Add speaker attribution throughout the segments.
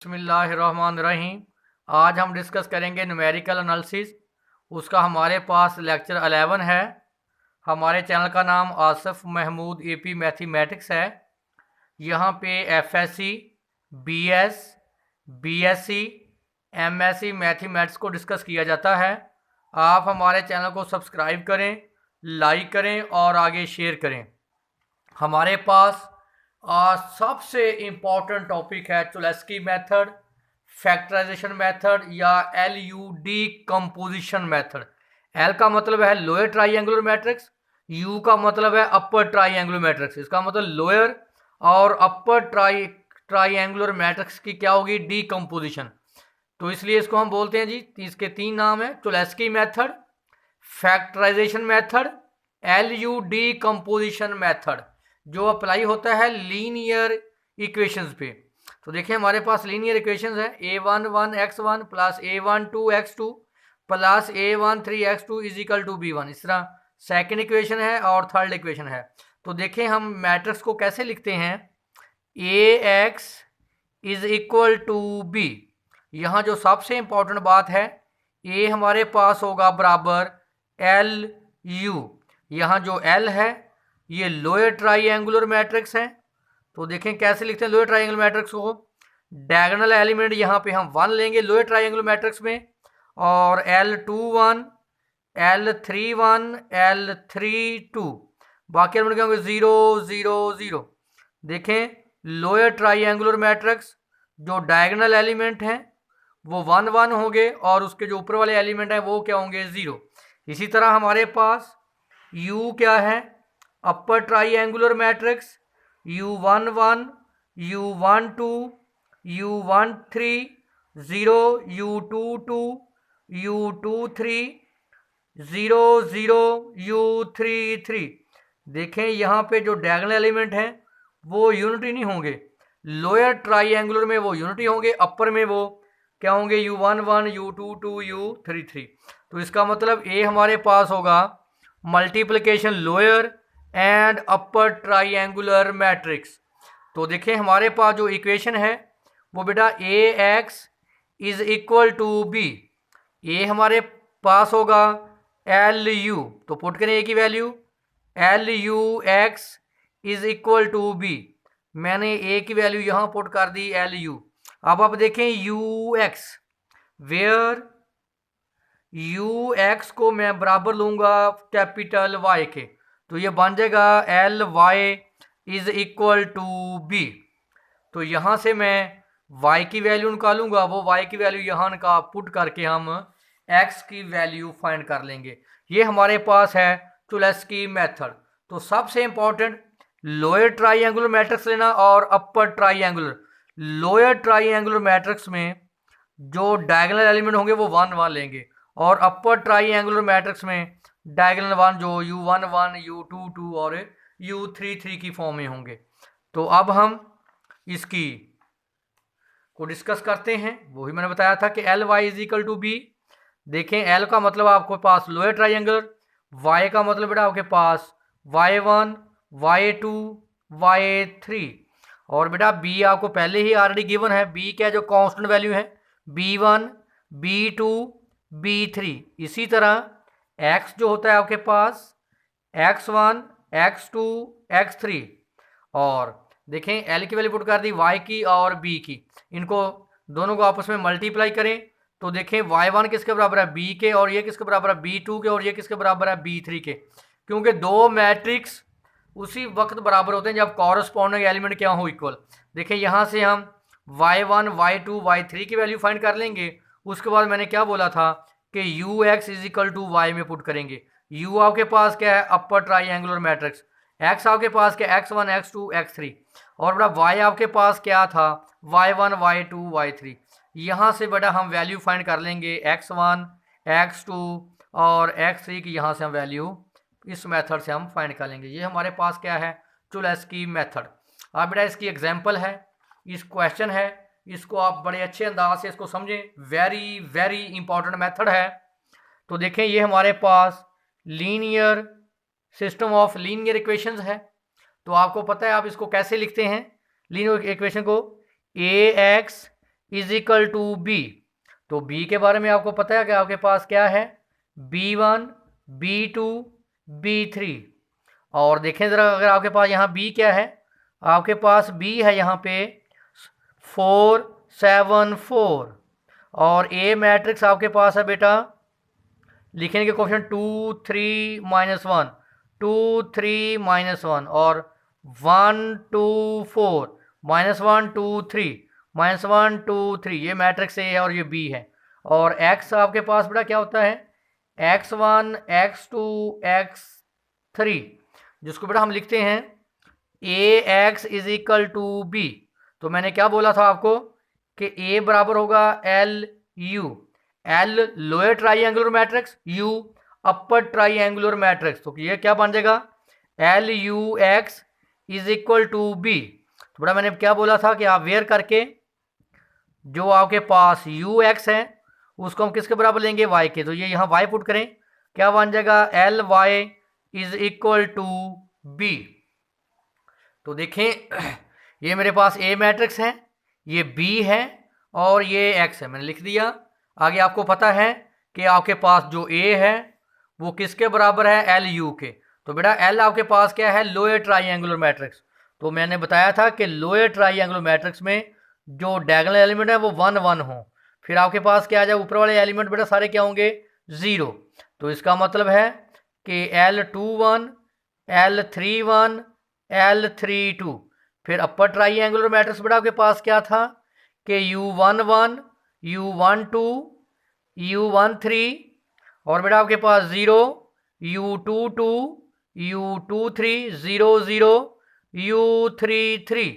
Speaker 1: बिस्मिल्लाहिर्रहमानिर्रहीम। आज हम डिस्कस करेंगे न्यूमेरिकल एनालिसिस। उसका हमारे पास लेक्चर 11 है। हमारे चैनल का नाम आसिफ महमूद एपी मैथमेटिक्स है। यहाँ पे FSc, BS, BSc, MSc mathematics को डिस्कस किया जाता है। आप हमारे चैनल को सब्सक्राइब करें, लाइक करें और आगे शेयर करें। हमारे पास आज सबसे इम्पॉर्टेंट टॉपिक है चोलेस्की मेथड, फैक्टराइजेशन मेथड या LUD कंपोजिशन मेथड। एल का मतलब है लोअर ट्राइंगुलर मैट्रिक्स, यू का मतलब है अपर ट्राइंगुलर मैट्रिक्स। इसका मतलब लोअर और अपर ट्राइंगुलर मैट्रिक्स की क्या होगी, डीकम्पोजिशन। तो इसलिए इसको हम बोलते हैं जी, इसके तीन नाम है, Cholesky method, factorization method, LUD composition method, जो अप्लाई होता है लीनियर इक्वेशंस पे। तो देखिए हमारे पास लीनियर इक्वेशंस है a11x1 plus a12x2 plus a13x2 is equal to b1। इस तरह सेकेंड इक्वेशन है और थर्ड इक्वेशन है। तो देखें हम मैट्रिक्स को कैसे लिखते हैं, ax is equal to b। यहाँ जो सबसे इंपॉर्टेंट बात है, a हमारे पास होगा बराबर LU। यहाँ जो L है ये लोअर ट्राइंगुलर मैट्रिक्स है। तो देखें कैसे लिखते हैं लोअर ट्राइंगुलर मैट्रिक्स को। डायगोनल एलिमेंट यहाँ पे हम 1 लेंगे लोअर ट्राइंगुलर मैट्रिक्स में, और L21, L31, L32, बाकी एलिमेंट क्या होंगे 0 0 0। देखें लोअर ट्राइंगुलर मैट्रिक्स जो डायगोनल एलिमेंट हैं वो 1 1 होंगे और उसके जो ऊपर वाले एलिमेंट हैं वो क्या होंगे 0। इसी तरह हमारे पास U क्या है, अपर triangular matrix U11, U12, U13, 0, U22, U23, 0 0, U33। देखें यहाँ पे जो डायगोनल एलिमेंट हैं वो यूनिटी नहीं होंगे, लोअर ट्राइंगुलर में वो यूनिटी होंगे, अपर में वो क्या होंगे U11, U22, U33। तो इसका मतलब A हमारे पास होगा multiplication lower and upper triangular matrix. तो देखें हमारे पास जो इक्वेशन है वो बेटा ax is equal to b। a हमारे पास होगा LU, तो पुट करें a की value, LUx is equal to b। मैंने a की वैल्यू यहाँ पुट कर दी LU। अब आप देखें ux, वेयर ux को मैं बराबर लूंगा कैपिटल Y के, तो ये बन जाएगा LY is equal to B। तो यहाँ से मैं y की वैल्यू निकालूंगा, वो y की वैल्यू यहाँ का पुट करके हम x की वैल्यू फाइंड कर लेंगे। ये हमारे पास है चोलेस्की मेथड। तो सबसे इंपॉर्टेंट लोअर ट्राइंगुलर मैट्रिक्स लेना और upper triangular. Lower triangular matrix में जो डायगोनल एलिमेंट होंगे वो 1 1 लेंगे, और अपर ट्राइंगुलर मैट्रिक्स में डायगोनल 1 जो U11, U22 और U33 की फॉर्म में होंगे। तो अब हम इसकी को डिस्कस करते हैं। वही मैंने बताया था कि LY is equal to B। देखें L का मतलब आपके पास लोअर ट्राइंगुलर, Y का मतलब बेटा आपके पास Y1, Y2, Y3, और बेटा B आपको पहले ही ऑलरेडी गिवन है। B क्या जो कांस्टेंट वैल्यू है, B1, B2, B3। इसी तरह X जो होता है आपके पास X1, X2, X3, और देखें L की वैल्यू पुट कर दी Y की और B की, इनको दोनों को आपस में मल्टीप्लाई करें तो देखें Y1 किसके बराबर है B के, और ये किसके बराबर है B2 के, और ये किसके बराबर है B3 के। क्योंकि दो मैट्रिक्स उसी वक्त बराबर होते हैं जब कॉरस्पॉन्डिंग एलिमेंट क्या हो, इक्वल। देखें यहाँ से हम Y1, Y2, Y3 की वैल्यू फाइंड कर लेंगे। उसके बाद मैंने क्या बोला था कि Ux is equal to Y में पुट करेंगे। U आपके पास क्या है, अपर ट्राइंगुलर मैट्रिक्स। X आपके पास क्या, X1, X2, X3, और बेटा Y आपके पास क्या था, Y1, Y2, Y3। यहाँ से बेटा हम वैल्यू फाइंड कर लेंगे X1, X2 और X3 की। यहाँ से हम वैल्यू इस मेथड से हम फाइंड कर लेंगे। ये हमारे पास क्या है, चोलेस्की मेथड। अब बेटा इसकी एग्जांपल है, इस क्वेश्चन है, इसको आप बड़े अच्छे अंदाज से इसको समझें। वेरी वेरी इंपॉर्टेंट मेथड है। तो देखें ये हमारे पास linear system of linear equations है। तो आपको पता है आप इसको कैसे लिखते हैं लीनियर इक्वेशन को, ax is equal to B. तो बी के बारे में आपको पता है कि आपके पास क्या है, B1, B2, B3। और देखें ज़रा, अगर आपके पास यहाँ बी क्या है, आपके पास बी है यहाँ पे 4 7 4। और ए मैट्रिक्स आपके पास है बेटा, लिखेंगे क्वेश्चन 2 3 -1, 2 3 -1 और 1 2 4 -1 2 3 -1 2 3। ये मैट्रिक्स ए है और ये बी है। और एक्स आपके पास बेटा क्या होता है, x1 x2 x3, जिसको बेटा हम लिखते हैं ax is equal to B. तो मैंने क्या बोला था आपको कि a बराबर होगा L U, L lower triangular matrix, U upper triangular matrix. तो ये क्या बन जाएगा, L U X is equal to B. तो बेटा मैंने क्या बोला था कि आप वेयर करके जो आपके पास यू एक्स है उसको हम किसके बराबर लेंगे, वाई के। तो ये यहाँ वाई पुट करें, क्या बन जाएगा, L Y is equal to B. तो देखें ये मेरे पास ए मैट्रिक्स है, ये बी है और ये एक्स है, मैंने लिख दिया। आगे आपको पता है कि आपके पास जो ए है वो किसके बराबर है, एल यू के। तो बेटा एल आपके पास क्या है, लोअर ट्राइंगुलर मैट्रिक्स। तो मैंने बताया था कि लोअर ट्राइंगुलर मैट्रिक्स में जो डायगोनल एलिमेंट है वो 1 1 हो, फिर आपके पास क्या आ जाए, ऊपर वाले एलिमेंट बेटा सारे क्या होंगे, 0। तो इसका मतलब है कि L21 L31 L32। फिर अपर ट्राइंगुलर मैट्रिक्स बेटा आपके पास क्या था कि U11 U12 U13 और बेटा आपके पास 0 U22 U23 0 0 U33।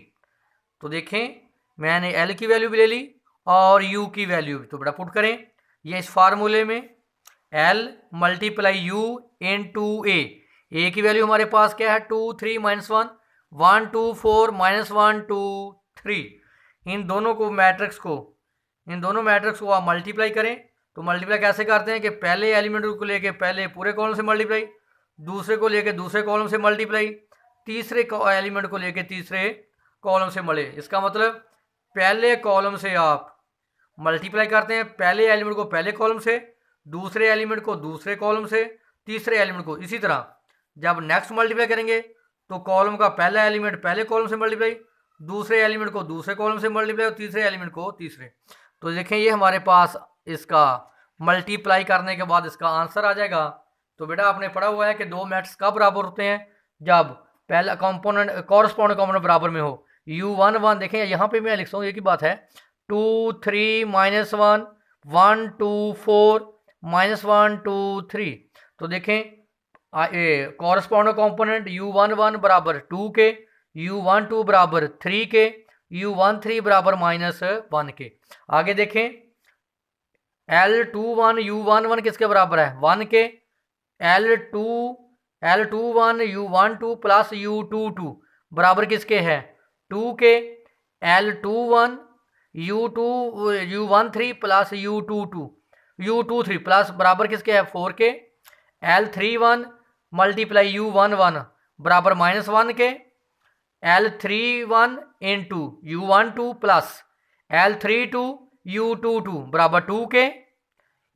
Speaker 1: तो देखें मैंने L की वैल्यू भी ले ली और U की वैल्यू भी। तो बेटा पुट करें ये इस फार्मूले में, L multiply U into A की वैल्यू हमारे पास क्या है, 2 3 -1 1 2 4 -1 2 3। इन दोनों मैट्रिक्स को आप मल्टीप्लाई करें। तो मल्टीप्लाई कैसे करते हैं कि पहले एलिमेंट को लेके पहले पूरे कॉलम से मल्टीप्लाई, दूसरे को लेके दूसरे कॉलम से मल्टीप्लाई, तीसरे एलिमेंट को लेके तीसरे कॉलम से मल्टीप्लाई। इसका मतलब पहले कॉलम से आप मल्टीप्लाई करते हैं, पहले एलिमेंट को पहले कॉलम से, दूसरे एलिमेंट को दूसरे कॉलम से, तीसरे एलिमेंट को। इसी तरह जब नेक्स्ट मल्टीप्लाई करेंगे तो कॉलम का पहला एलिमेंट पहले कॉलम से मल्टीप्लाई, दूसरे एलिमेंट को दूसरे कॉलम से मल्टीप्लाई और तीसरे एलिमेंट को तीसरे। तो देखें ये हमारे पास इसका मल्टीप्लाई करने के बाद इसका आंसर आ जाएगा। तो बेटा आपने पढ़ा हुआ है कि दो मैट्रिक्स कब बराबर होते हैं, जब पहला कंपोनेंट कॉरस्पॉन्डिंग कंपोनेंट बराबर में हो। U1 1 देखें यहाँ पे मैं लिखता हूँ, ये की बात है 2 3 -1 1 2 4 -1 2 3। तो देखें कॉरस्पॉन्डिंग कंपोनेंट U11 बराबर 2 के, U12 बराबर 3 के, U13 बराबर -1 के। आगे देखें L21 U11 किसके बराबर है, 1 के। L21 U12 प्लस U22 बराबर किसके है, 2 के। L21 U13 plus U23 plus बराबर किसके है, 4 के। L31 मल्टीप्लाई U11 बराबर -1 के। L31 into U12 plus L32 U22 बराबर 2 के।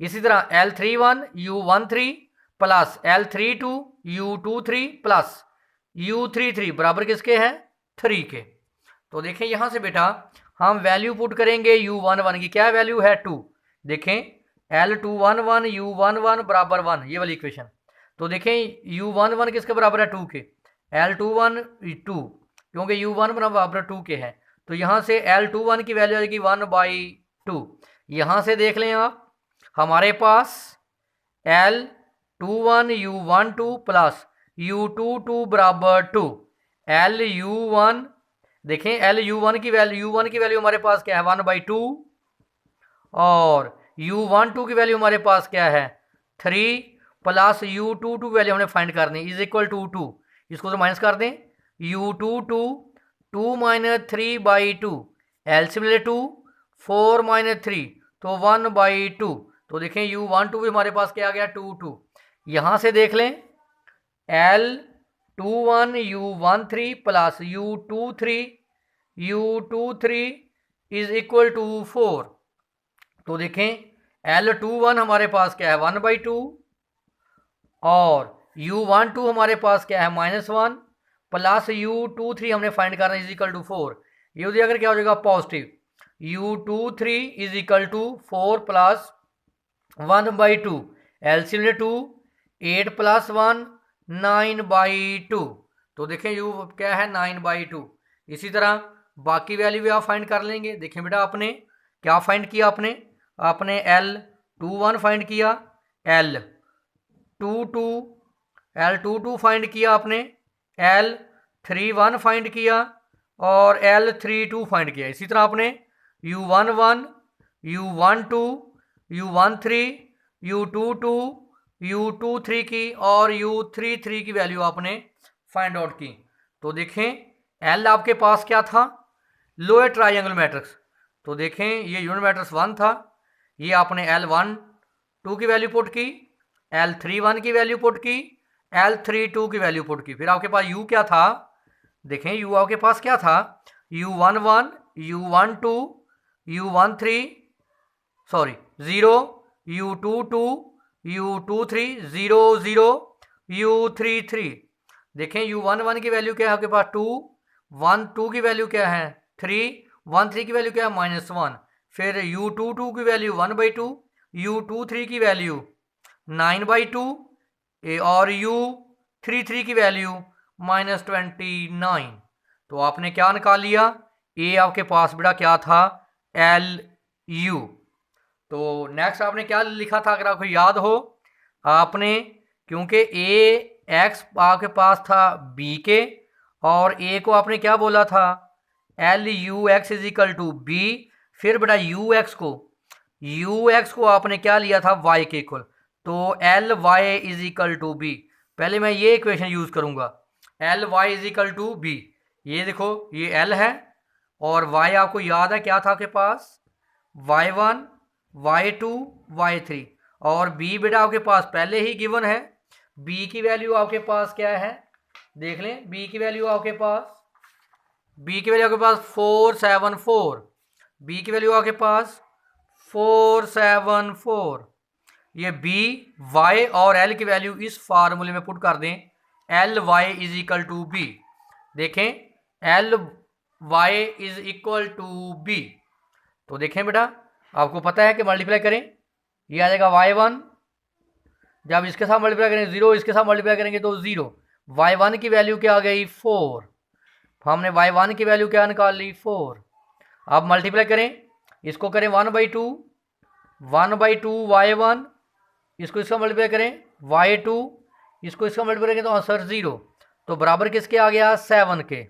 Speaker 1: इसी तरह L31 U13 plus L32 U23 plus U33 बराबर किसके हैं, 3 के। तो देखें यहाँ से बेटा हम वैल्यू पुट करेंगे U11 की, क्या वैल्यू है, 2। देखें L211 U11 बराबर 1, ये वाली इक्वेशन। तो देखें U11 किसके बराबर है, 2 के। L21 2 क्योंकि U1 बराबर 2 के है। तो यहाँ से L21 की वैल्यू आएगी 1/2। यहाँ से देख लें आप, हमारे पास L21 U12 प्लस U22 बराबर 2। LU1 देखें LU1 की वैल्यू हमारे पास क्या है, 1/2 और U12 की वैल्यू हमारे पास क्या है, 3 प्लस U22 वैल्यू हमने फाइंड करनी इज इक्वल टू 2। इसको तो माइनस कर दें, U22 2 - 3/2 एलसीएम ले 2 4 - 3 तो 1/2। तो देखें U12 भी हमारे पास क्या आ गया, 2 2। यहाँ से देख लें L21 U13 plus U23 is equal to 4। तो देखें L21 हमारे पास क्या है 1/2 और U12 हमारे पास क्या है -1 प्लस U23 हमने फाइंड करना इज इक्वल टू 4। ये हो जाएगा क्या हो जाएगा positive. U23 is equal to 4 plus 1/2 LCM ले 2 8 प्लस 1 9/2। तो देखें U क्या है 9/2। इसी तरह बाकी वैल्यू भी आप फाइंड कर लेंगे। देखें बेटा आपने क्या फाइंड किया, आपने L21 फाइंड किया, L22 फाइंड किया, आपने L31 फाइंड किया और L32 फाइंड किया। इसी तरह आपने U11, U12, U13, U22, U23 की और U33 की वैल्यू आपने फाइंड आउट की। तो देखें L आपके पास क्या था लोअर ट्राइंगल मैट्रिक्स। तो देखें ये यूनिट मैट्रिक्स 1 था, ये आपने L12 की वैल्यू पुट की, L31 की वैल्यू पुट की, L32 की वैल्यू पुट की। फिर आपके पास U क्या था, देखें U आपके पास क्या था U11, U12, U13 sorry 0, U22, U23 0 0 U33। देखें U11 की वैल्यू क्या है आपके पास 2, 1 2 की वैल्यू क्या है 3, 1 3 की वैल्यू क्या है -1। फिर U22 की वैल्यू 1/2, U23 की वैल्यू 9/2 और U33 की वैल्यू -29। तो आपने क्या निकाल लिया, ए आपके पास बेटा क्या था LU। तो नेक्स्ट आपने क्या लिखा था अगर आपको याद हो, आपने क्योंकि AX आपके पास था B के और A को आपने क्या बोला था LUX is equal to B। फिर बेटा UX को आपने क्या लिया था Y के इक्वल, तो LY is equal to B। पहले मैं ये इक्वेशन यूज करूंगा LY is equal to B। ये देखो ये L है और Y आपको याद है क्या था आपके पास Y1, Y2, Y3 और B बेटा आपके पास पहले ही गिवन है। B की वैल्यू आपके पास क्या है देख लें, B की वैल्यू आपके पास 474। B की वैल्यू आपके पास 474। ये B, Y और L की वैल्यू इस फार्मूले में पुट कर दें, LY is equal to B। देखें LY is equal to B। तो देखें बेटा आपको पता है कि मल्टीप्लाई करें, ये आ जाएगा Y1, जब इसके साथ मल्टीप्लाई करेंगे 0, इसके साथ मल्टीप्लाई करेंगे तो 0। Y1 की वैल्यू क्या आ गई 4, हमने Y1 की वैल्यू क्या निकाल ली 4। अब मल्टीप्लाई करें, इसको करें 1/2 Y1, इसको इसका मल्टीप्लाई करें Y2, इसको इसका मल्टीप्लाई करें तो आंसर 0। तो बराबर किसके आ गया 7 के।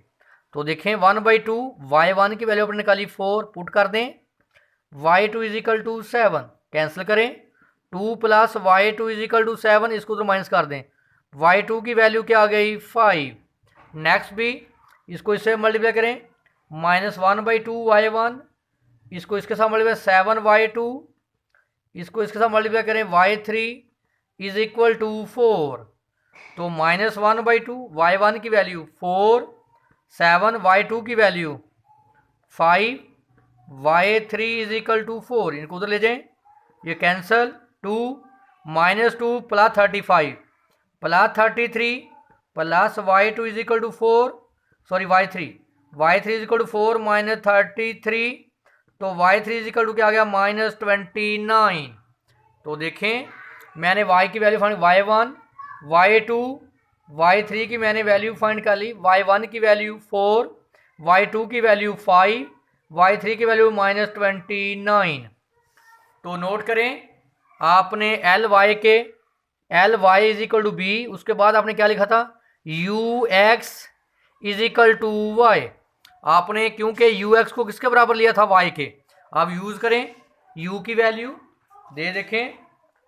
Speaker 1: तो देखें 1/2 Y1 की वैल्यू अपने निकाली 4, पुट कर दें Y2 is equal to 7, cancel करें 2 plus Y2 is equal to 7, इसको तो माइनस कर दें, Y2 की वैल्यू क्या आ गई 5। नेक्स्ट भी इसको इससे मल्टीप्लाई करें -1/2 Y1, इसको इसके साथ मल्टीप्लाई 7 Y2, इसको इसके साथ मल्टीप्लाई करें Y3 इज इक्वल टू 4। तो -1/2 Y1 की वैल्यू 4, 7 Y2 की value 5, Y3 is equal to 4। इनको उधर ले जाएं, ये cancel 2 -2 plus 35 plus 33 plus Y2 is equal to 4 sorry Y3 is equal to 4 -33। तो Y3 इज इक्वल टू क्या आ गया -29। तो देखें मैंने Y की value find Y1, Y2, Y3 की मैंने वैल्यू फाइंड कर ली। Y1 की वैल्यू 4, Y2 की वैल्यू 5, Y3 की वैल्यू -29। तो नोट करें आपने LY is equal to B, उसके बाद आपने क्या लिखा था UX is equal to Y। आपने क्योंकि UX को किसके बराबर लिया था Y के, आप यूज करें U की वैल्यू दे देखें,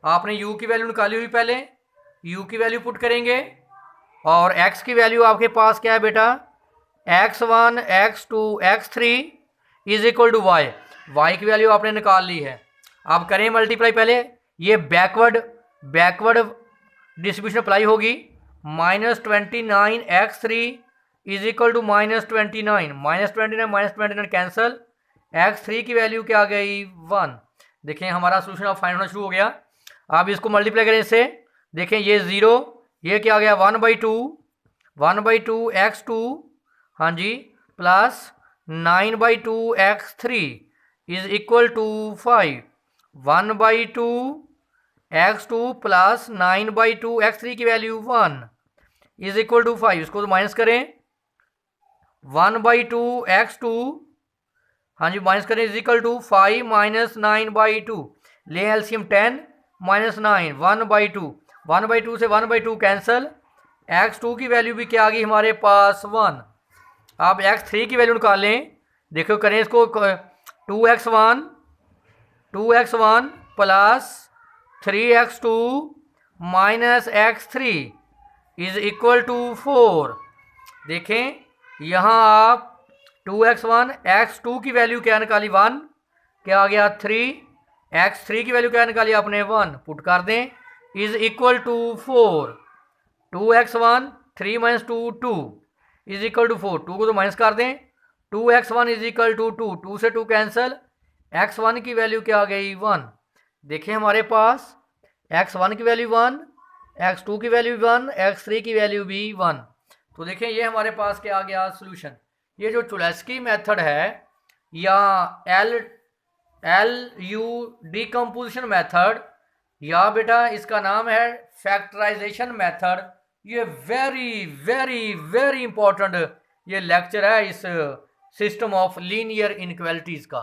Speaker 1: आपने U की वैल्यू निकाली हुई, पहले U की वैल्यू पुट करेंगे और X की वैल्यू आपके पास क्या है बेटा X1, X2, X3 is equal to Y की वैल्यू आपने निकाल ली है। अब करें मल्टीप्लाई, पहले ये बैकवर्ड डिस्ट्रीब्यूशन अप्लाई होगी, -29 X3 is equal to -29 cancel, x3 की वैल्यू क्या आ गई 1। देखें हमारा सोल्यूशन अब फाइंड होना शुरू हो गया। आप इसको मल्टीप्लाई करें इससे, देखें ये 0, ये क्या आ गया 1/2, 1/2 x2, हाँ जी, plus 9/2 x3 is equal to 5। 1/2 x2 plus 9/2 x3 की वैल्यू 1 इज इक्वल टू 5। इसको तो माइनस करें, 1/2 x2, हाँ जी, माइनस करें, इज इक्वल टू 5 माइनस 9/2, ले एलसीएम 10 माइनस 9, 1/2, 1/2 से 1/2 कैंसिल, x2 की वैल्यू भी क्या आ गई हमारे पास 1। आप x3 की वैल्यू निकाल लें, देखो करें इसको, 2x1 plus 3x2 minus x3 is equal to 4। देखें यहाँ आप 2x1, x2 की वैल्यू क्या निकाली 1, क्या आ गया 3, x3 की वैल्यू क्या निकाली आपने 1, पुट कर दें, is equal to 4। 2x1 3 minus 2 2 is equal to 4, 2 को तो माइनस कर दें, 2x1 इज इक्वल टू 2, 2 से 2 कैंसिल, x1 की वैल्यू क्या आ गई 1। देखिए हमारे पास x1 की वैल्यू 1, x2 की वैल्यू 1, x3 की वैल्यू भी 1। तो देखिए ये हमारे पास क्या आ गया सोल्यूशन। ये जो चुलेस्की मेथड है या LU डिकम्पोजिशन मेथड, या बेटा इसका नाम है फैक्टराइजेशन मेथड, ये वेरी वेरी वेरी इंपॉर्टेंट ये लेक्चर है इस सिस्टम ऑफ लीनियर इनइक्वालिटीज का।